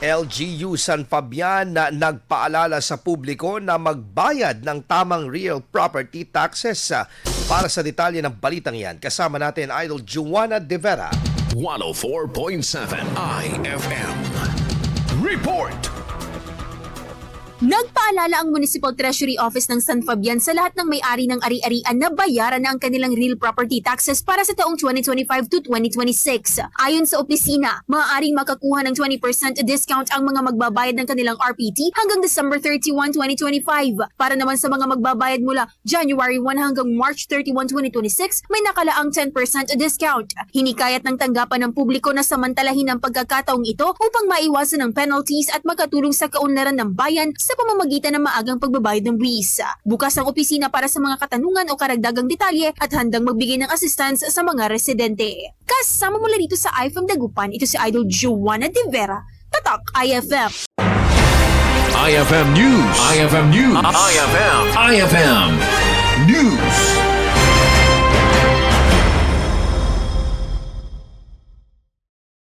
LGU San Fabian na nagpaalala sa publiko na magbayad ng tamang real property taxes. Para sa detalye ng balitang yan, kasama natin Idol Juana De Vera. 104.7 IFM. Report! Nagpaalala ang Municipal Treasury Office ng San Fabian sa lahat ng may-ari ng ari-arian na bayaran na ang kanilang real property taxes para sa taong 2025 to 2026. Ayon sa opisina, maaaring makakuha ng 20% discount ang mga magbabayad ng kanilang RPT hanggang December 31, 2025. Para naman sa mga magbabayad mula January 1 hanggang March 31, 2026, may nakalaang 10% discount. Hinikayat ng tanggapan ng publiko na samantalahin ang pagkakataong ito upang maiwasan ang penalties at makatulong sa kaunlaran ng bayan sa pamamagitan ng maagang pagbabayad ng buwis. Bukas ang opisina para sa mga katanungan o karagdagang detalye at handang magbigay ng assistance sa mga residente. Kasama mula dito sa IFM Dagupan, ito si Idol Juana De Vera, Tatak IFM. IFM News. IFM News. IFM News.